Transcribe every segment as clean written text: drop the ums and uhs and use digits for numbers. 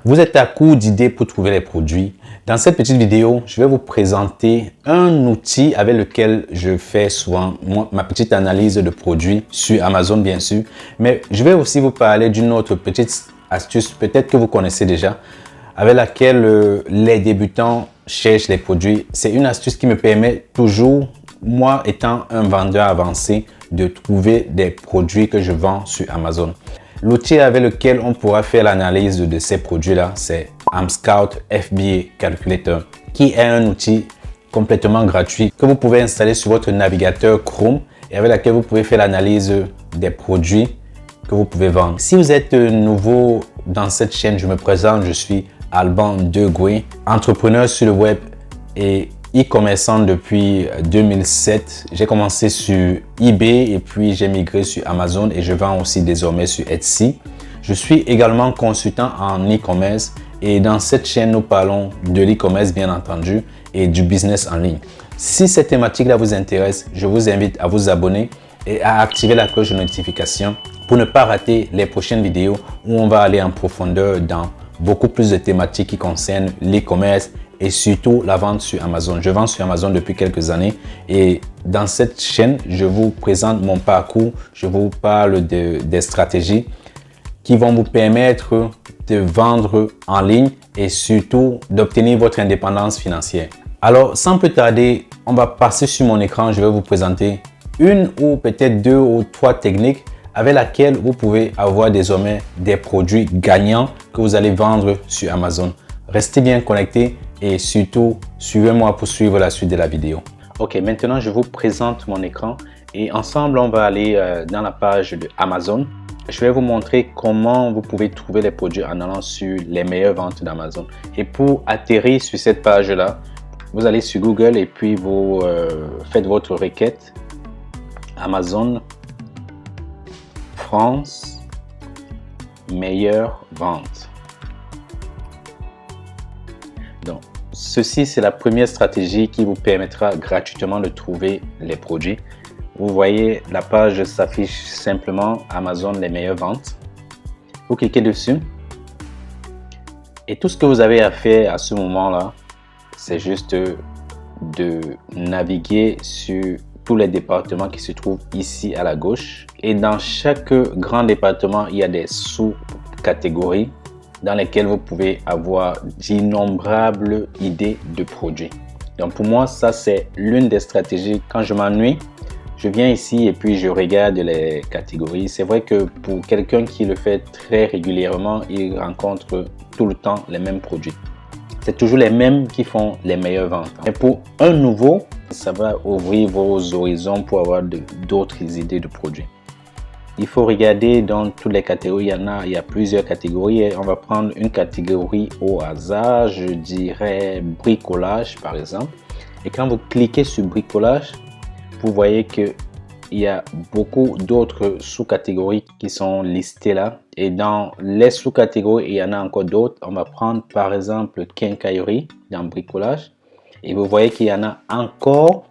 Vous êtes à court d'idées pour trouver les produits. Dans cette petite vidéo, je vais vous présenter un outil avec lequel je fais souvent ma petite analyse de produits sur Amazon bien sûr. Mais je vais aussi vous parler d'une autre petite astuce, peut-être que vous connaissez déjà, avec laquelle les débutants cherchent les produits. C'est une astuce qui me permet toujours, moi étant un vendeur avancé, de trouver des produits que je vends sur Amazon. L'outil avec lequel on pourra faire l'analyse de ces produits-là, c'est AmScout FBA Calculator, qui est un outil complètement gratuit que vous pouvez installer sur votre navigateur Chrome et avec lequel vous pouvez faire l'analyse des produits que vous pouvez vendre. Si vous êtes nouveau dans cette chaîne, je me présente, je suis Alban Degoué, entrepreneur sur le web et e-commerçant depuis 2007. J'ai commencé sur eBay et puis j'ai migré sur Amazon et je vends aussi désormais sur Etsy. Je suis également consultant en e-commerce et dans cette chaîne, nous parlons de l'e-commerce bien entendu et du business en ligne. Si cette thématique-là vous intéresse, je vous invite à vous abonner et à activer la cloche de notification pour ne pas rater les prochaines vidéos où on va aller en profondeur dans beaucoup plus de thématiques qui concernent l'e-commerce et surtout la vente sur Amazon. Je vends sur Amazon depuis quelques années et dans cette chaîne, je vous présente mon parcours, je vous parle des stratégies qui vont vous permettre de vendre en ligne et surtout d'obtenir votre indépendance financière. Alors, sans plus tarder, on va passer sur mon écran. Je vais vous présenter une ou peut-être deux ou trois techniques avec laquelle vous pouvez avoir désormais des produits gagnants que vous allez vendre sur Amazon. Restez bien connectés et surtout, suivez-moi pour suivre la suite de la vidéo. Ok, maintenant je vous présente mon écran et ensemble, on va aller dans la page de Amazon. Je vais vous montrer comment vous pouvez trouver les produits en allant sur les meilleures ventes d'Amazon. Et pour atterrir sur cette page-là, vous allez sur Google et puis vous faites votre requête Amazon France meilleure vente. Donc, ceci, c'est la première stratégie qui vous permettra gratuitement de trouver les produits. Vous voyez, la page s'affiche simplement Amazon les meilleures ventes. Vous cliquez dessus. Et tout ce que vous avez à faire à ce moment-là, c'est juste de naviguer sur tous les départements qui se trouvent ici à la gauche. Et dans chaque grand département, il y a des sous-catégories dans lesquelles vous pouvez avoir d'innombrables idées de produits. Donc pour moi, ça c'est l'une des stratégies. Quand je m'ennuie, je viens ici et puis je regarde les catégories. C'est vrai que pour quelqu'un qui le fait très régulièrement, il rencontre tout le temps les mêmes produits. C'est toujours les mêmes qui font les meilleures ventes. Et pour un nouveau, ça va ouvrir vos horizons pour avoir d'autres idées de produits. Il faut regarder dans toutes les catégories, il y a plusieurs catégories et on va prendre une catégorie au hasard, je dirais bricolage par exemple. Et quand vous cliquez sur bricolage, vous voyez qu'il y a beaucoup d'autres sous-catégories qui sont listées là. Et dans les sous-catégories, il y en a encore d'autres. On va prendre par exemple quincaillerie dans bricolage. Et vous voyez qu'il y en a encore.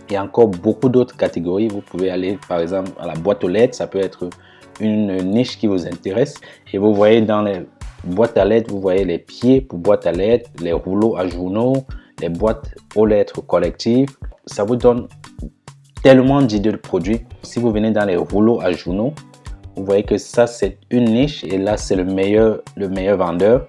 Il y a encore beaucoup d'autres catégories. Vous pouvez aller par exemple à la boîte aux lettres. Ça peut être une niche qui vous intéresse. Et vous voyez dans les boîtes à lettres, vous voyez les pieds pour boîte à lettres, les rouleaux à journaux, les boîtes aux lettres collectives. Ça vous donne tellement d'idées de produits. Si vous venez dans les rouleaux à journaux, vous voyez que ça c'est une niche et là c'est le meilleur vendeur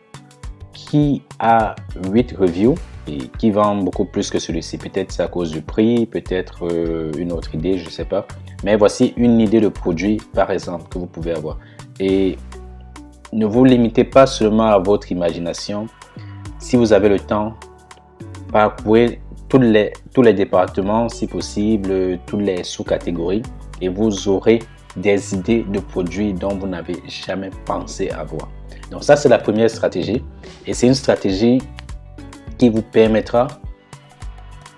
qui a 8 reviews et qui vend beaucoup plus que celui-ci. Peut-être c'est à cause du prix, peut-être une autre idée, je ne sais pas. Mais voici une idée de produit par exemple que vous pouvez avoir. Et ne vous limitez pas seulement à votre imagination. Si vous avez le temps, parcourez tous les départements, si possible, toutes les sous-catégories et vous aurez des idées de produits dont vous n'avez jamais pensé avoir. Donc ça, c'est la première stratégie et c'est une stratégie qui vous permettra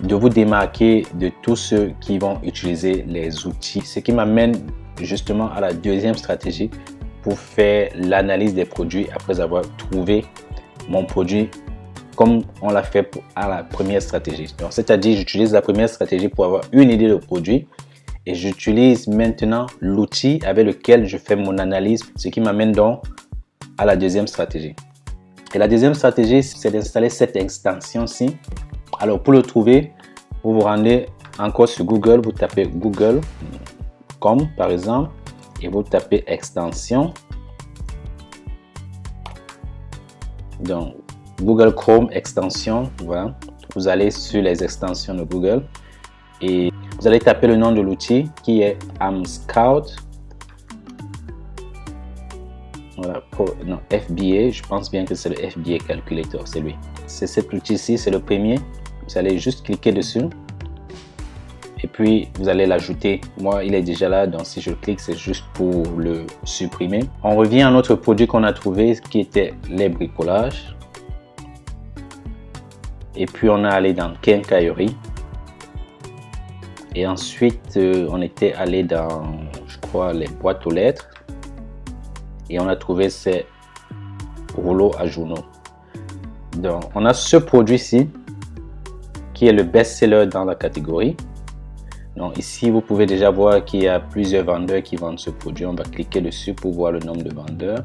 de vous démarquer de tous ceux qui vont utiliser les outils. Ce qui m'amène justement à la deuxième stratégie pour faire l'analyse des produits après avoir trouvé mon produit comme on l'a fait à la première stratégie. Donc, c'est-à-dire, j'utilise la première stratégie pour avoir une idée de produit et j'utilise maintenant l'outil avec lequel je fais mon analyse, ce qui m'amène donc à la deuxième stratégie. Et la deuxième stratégie, c'est d'installer cette extension-ci. Alors, pour le trouver, vous vous rendez encore sur Google, vous tapez Google.com par exemple, et vous tapez extension. Donc, Google Chrome extension, voilà. Vous allez sur les extensions de Google et vous allez taper le nom de l'outil qui est AmScout. Voilà, non, FBA, je pense bien que c'est le FBA Calculator, c'est lui. C'est cet outil-ci, c'est le premier. Vous allez juste cliquer dessus et puis vous allez l'ajouter. Moi, il est déjà là, donc si je clique, c'est juste pour le supprimer. On revient à notre produit qu'on a trouvé qui était les bricolages. Et puis on est allé dans Quincaillerie. Et ensuite, on était allé dans, je crois, les boîtes aux lettres. Et on a trouvé ces rouleaux à journaux. Donc, on a ce produit-ci qui est le best-seller dans la catégorie. Donc, ici, vous pouvez déjà voir qu'il y a plusieurs vendeurs qui vendent ce produit. On va cliquer dessus pour voir le nombre de vendeurs.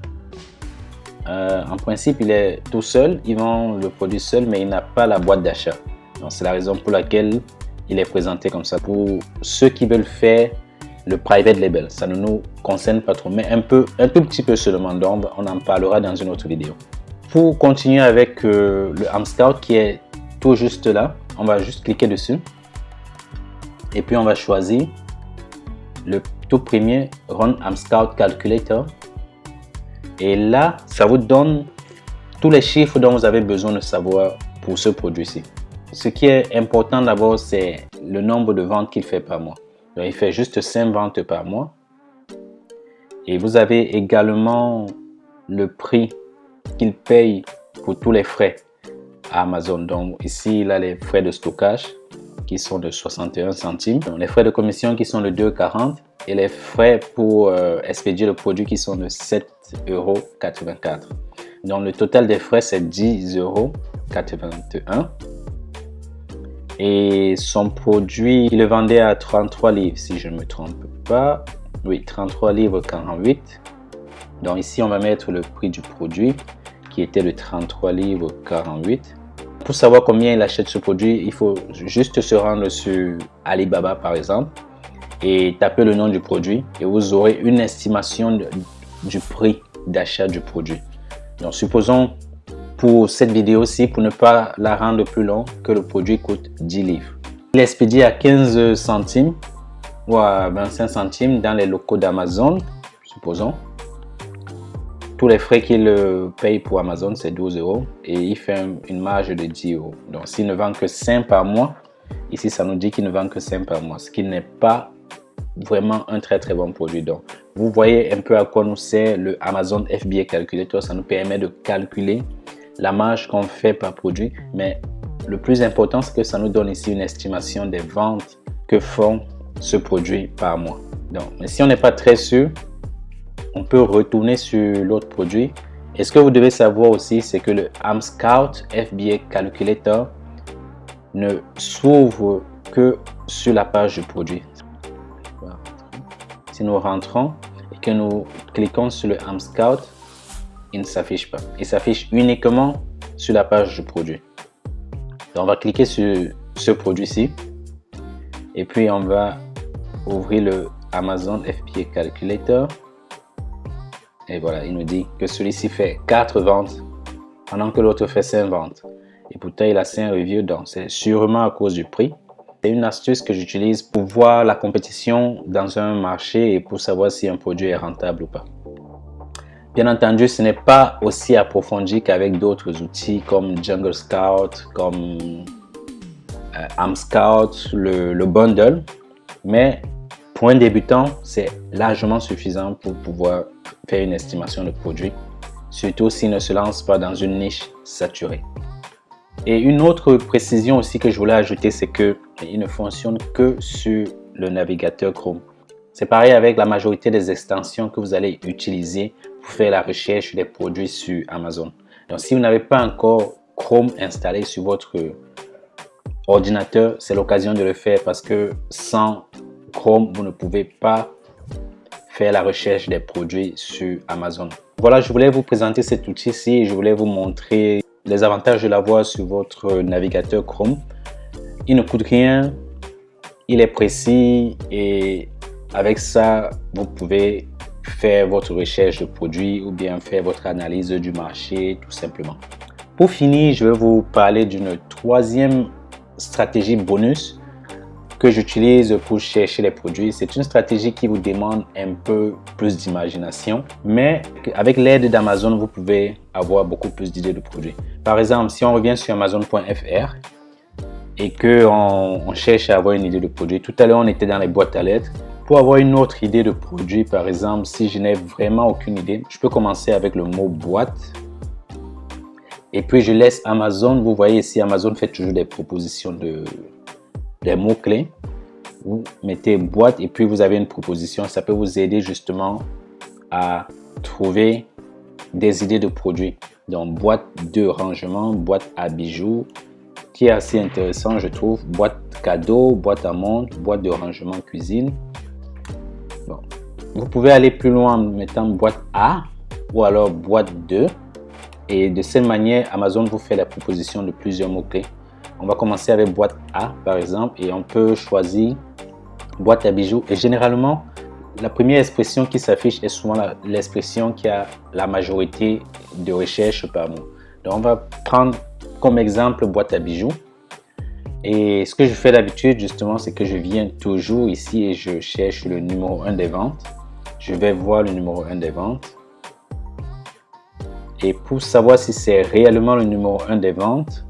En principe, il est tout seul. Il vend le produit seul, mais il n'a pas la boîte d'achat. Donc, c'est la raison pour laquelle il est présenté comme ça. Pour ceux qui veulent faire le private label, ça ne nous concerne pas trop, mais un tout petit peu seulement. Donc, on en parlera dans une autre vidéo. Pour continuer avec le AmScout qui est tout juste là, on va juste cliquer dessus. Et puis, on va choisir le tout premier Run AmScout Calculator. Et là, ça vous donne tous les chiffres dont vous avez besoin de savoir pour ce produit-ci. Ce qui est important d'abord, c'est le nombre de ventes qu'il fait par mois. Donc, il fait juste 5 ventes par mois. Et vous avez également le prix qu'il paye pour tous les frais à Amazon. Donc ici, il a les frais de stockage qui sont de 61 centimes. Donc, les frais de commission qui sont de 2,40 et les frais pour expédier le produit qui sont de 7,84 €. Donc le total des frais, c'est 10,81 €. Et son produit, il le vendait à 33 livres si je ne me trompe pas. Oui, 33 livres 48. Donc ici, on va mettre le prix du produit qui était de 33 livres 48. Pour savoir combien il achète ce produit, il faut juste se rendre sur Alibaba par exemple et taper le nom du produit et vous aurez une estimation du prix d'achat du produit. Donc supposons pour cette vidéo-ci, pour ne pas la rendre plus longue, que le produit coûte 10 livres. Il est expédié à 15 centimes ou à 25 centimes dans les locaux d'Amazon, supposons. Tous les frais qu'il paye pour Amazon, c'est 12 € et il fait une marge de 10 €. Donc s'il ne vend que 5 par mois, ici ça nous dit qu'il ne vend que 5 par mois, ce qui n'est pas vraiment un très bon produit. Donc vous voyez un peu à quoi nous sert le Amazon FBA Calculator. Ça nous permet de calculer la marge qu'on fait par produit, mais le plus important, c'est que ça nous donne ici une estimation des ventes que font ce produit par mois. Donc, mais si on n'est pas très sûr, on peut retourner sur l'autre produit. Et ce que vous devez savoir aussi, c'est que le AmScout FBA Calculator ne s'ouvre que sur la page du produit. Si nous rentrons et que nous cliquons sur le AmScout, il ne s'affiche pas. Il s'affiche uniquement sur la page du produit. Donc, on va cliquer sur ce produit-ci et puis on va ouvrir le Amazon FBA Calculator. Et voilà, il nous dit que celui-ci fait 4 ventes pendant que l'autre fait 5 ventes. Et pourtant, il a 5 reviews, donc c'est sûrement à cause du prix. C'est une astuce que j'utilise pour voir la compétition dans un marché et pour savoir si un produit est rentable ou pas. Bien entendu, ce n'est pas aussi approfondi qu'avec d'autres outils comme Jungle Scout, comme AmScout, le bundle. Mais pour un débutant, c'est largement suffisant pour pouvoir faire une estimation de produit, surtout s'il ne se lance pas dans une niche saturée. Et une autre précision aussi que je voulais ajouter, c'est qu'il ne fonctionne que sur le navigateur Chrome. C'est pareil avec la majorité des extensions que vous allez utiliser pour faire la recherche des produits sur Amazon. Donc si vous n'avez pas encore Chrome installé sur votre ordinateur, c'est l'occasion de le faire parce que sans Chrome, vous ne pouvez pas faire la recherche des produits sur Amazon. Voilà, je voulais vous présenter cet outil-ci et je voulais vous montrer les avantages de l'avoir sur votre navigateur Chrome. Il ne coûte rien, il est précis et avec ça, vous pouvez faire votre recherche de produits ou bien faire votre analyse du marché tout simplement. Pour finir, je vais vous parler d'une troisième stratégie bonus que j'utilise pour chercher les produits. C'est une stratégie qui vous demande un peu plus d'imagination, mais avec l'aide d'Amazon, vous pouvez avoir beaucoup plus d'idées de produits. Par exemple, si on revient sur Amazon.fr et qu'on cherche à avoir une idée de produit, tout à l'heure on était dans les boîtes à lettres. Pour avoir une autre idée de produit, par exemple, si je n'ai vraiment aucune idée, je peux commencer avec le mot boîte. Et puis je laisse Amazon, vous voyez ici, Amazon fait toujours des propositions des mots-clés. Vous mettez boîte et puis vous avez une proposition. Ça peut vous aider justement à trouver des idées de produits. Donc boîte de rangement, boîte à bijoux, qui est assez intéressant je trouve. Boîte cadeau, boîte à montre, boîte de rangement cuisine. Bon. Vous pouvez aller plus loin en mettant boîte A ou alors boîte 2. Et de cette manière, Amazon vous fait la proposition de plusieurs mots-clés. On va commencer avec boîte A par exemple et on peut choisir boîte à bijoux. Et généralement, la première expression qui s'affiche est souvent l'expression qui a la majorité de recherches par mot. Donc on va prendre comme exemple boîte à bijoux. Et ce que je fais d'habitude justement, c'est que je viens toujours ici et je cherche le numéro 1 des ventes. Je vais voir le numéro 1 des ventes. Et pour savoir si c'est réellement le numéro 1 des ventes,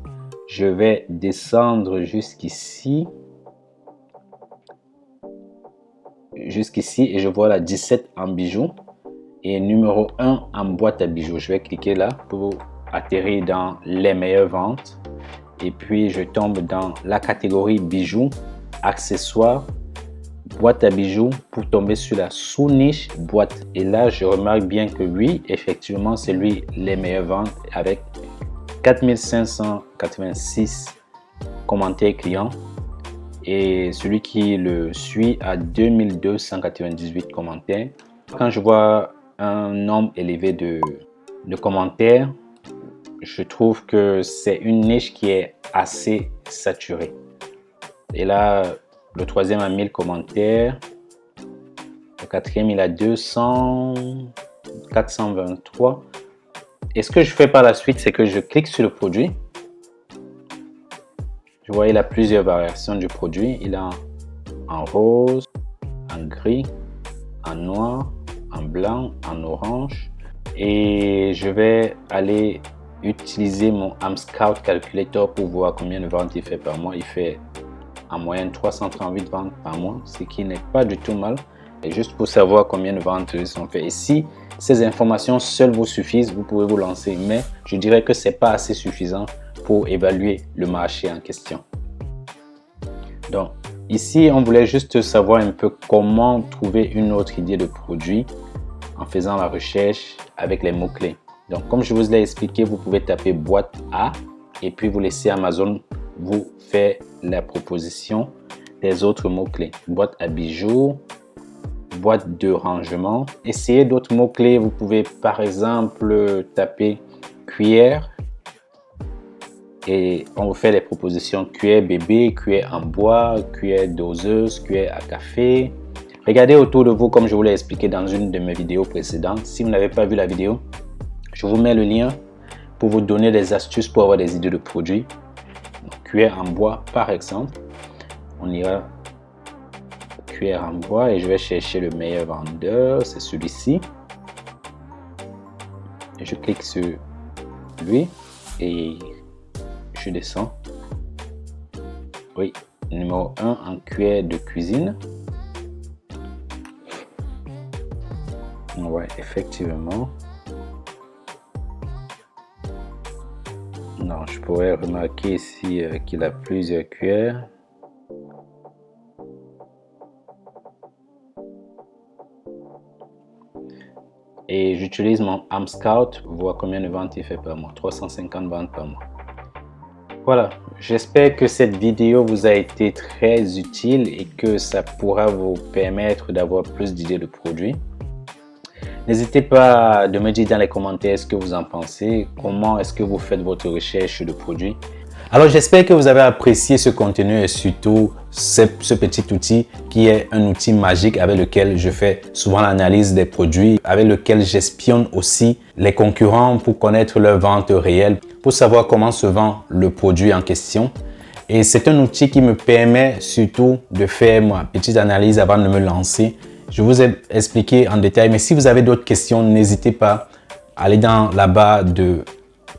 je vais descendre jusqu'ici. Jusqu'ici et je vois la 17 en bijoux et numéro 1 en boîte à bijoux. Je vais cliquer là pour atterrir dans les meilleures ventes. Et puis je tombe dans la catégorie bijoux, accessoires, boîte à bijoux pour tomber sur la sous-niche boîte. Et là, je remarque bien que oui, effectivement, c'est lui les meilleures ventes avec 4586 commentaires clients. Et celui qui le suit a 2298 commentaires. Quand je vois un nombre élevé de commentaires, je trouve que c'est une niche qui est assez saturée. Et là, le troisième a 1000 commentaires. Le quatrième, il a 200, 423. Et ce que je fais par la suite, c'est que je clique sur le produit. Je vois, il a plusieurs variations du produit. Il a en rose, en gris, en noir, en blanc, en orange. Et je vais aller utiliser mon AmScout Calculator pour voir combien de ventes il fait par mois. Il fait en moyenne 338 ventes par mois, ce qui n'est pas du tout mal. Et juste pour savoir combien de ventes ils sont faits. Et si ces informations seules vous suffisent, vous pouvez vous lancer. Mais je dirais que ce n'est pas assez suffisant pour évaluer le marché en question. Donc ici, on voulait juste savoir un peu comment trouver une autre idée de produit en faisant la recherche avec les mots-clés. Donc comme je vous l'ai expliqué, vous pouvez taper boîte A et puis vous laissez Amazon vous faire la proposition des autres mots-clés. Boîte à bijoux, boîte de rangement. Essayez d'autres mots-clés. Vous pouvez par exemple taper cuillère et on vous fait les propositions cuillère bébé, cuillère en bois, cuillère doseuse, cuillère à café. Regardez autour de vous comme je vous l'ai expliqué dans une de mes vidéos précédentes. Si vous n'avez pas vu la vidéo, je vous mets le lien pour vous donner des astuces pour avoir des idées de produits. Donc, cuillère en bois par exemple. On ira cuillère en bois et je vais chercher le meilleur vendeur, c'est celui-ci. Je clique sur lui et je descends. Oui, numéro 1 en cuillère de cuisine. Ouais, effectivement. Non, je pourrais remarquer ici qu'il a plusieurs cuillères. Et j'utilise mon AmScout pour voir combien de ventes il fait par mois. 350 ventes par mois. Voilà, j'espère que cette vidéo vous a été très utile et que ça pourra vous permettre d'avoir plus d'idées de produits. N'hésitez pas de me dire dans les commentaires ce que vous en pensez, comment est-ce que vous faites votre recherche de produits. Alors j'espère que vous avez apprécié ce contenu et surtout ce petit outil qui est un outil magique avec lequel je fais souvent l'analyse des produits, avec lequel j'espionne aussi les concurrents pour connaître leur vente réelle, pour savoir comment se vend le produit en question. Et c'est un outil qui me permet surtout de faire ma petite analyse avant de me lancer. Je vous ai expliqué en détail, mais si vous avez d'autres questions, n'hésitez pas à aller dans la barre de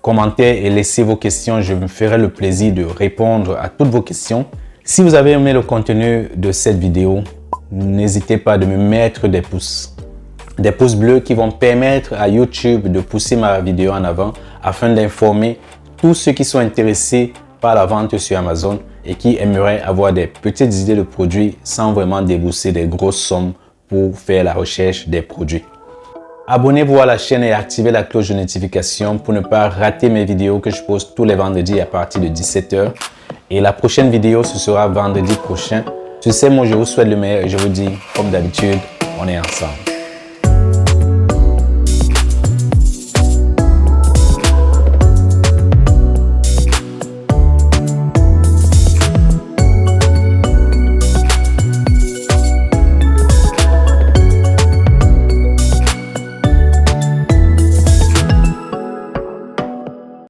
commentaires et laissez vos questions. Je me ferai le plaisir de répondre à toutes vos questions. Si vous avez aimé le contenu de cette vidéo, n'hésitez pas de me mettre des pouces bleus qui vont permettre à YouTube de pousser ma vidéo en avant afin d'informer tous ceux qui sont intéressés par la vente sur Amazon et qui aimeraient avoir des petites idées de produits sans vraiment débourser des grosses sommes pour faire la recherche des produits. Abonnez-vous à la chaîne et activez la cloche de notification pour ne pas rater mes vidéos que je poste tous les vendredis à partir de 17 h. Et la prochaine vidéo, ce sera vendredi prochain. Sur ce, moi, je vous souhaite le meilleur et je vous dis, comme d'habitude, on est ensemble.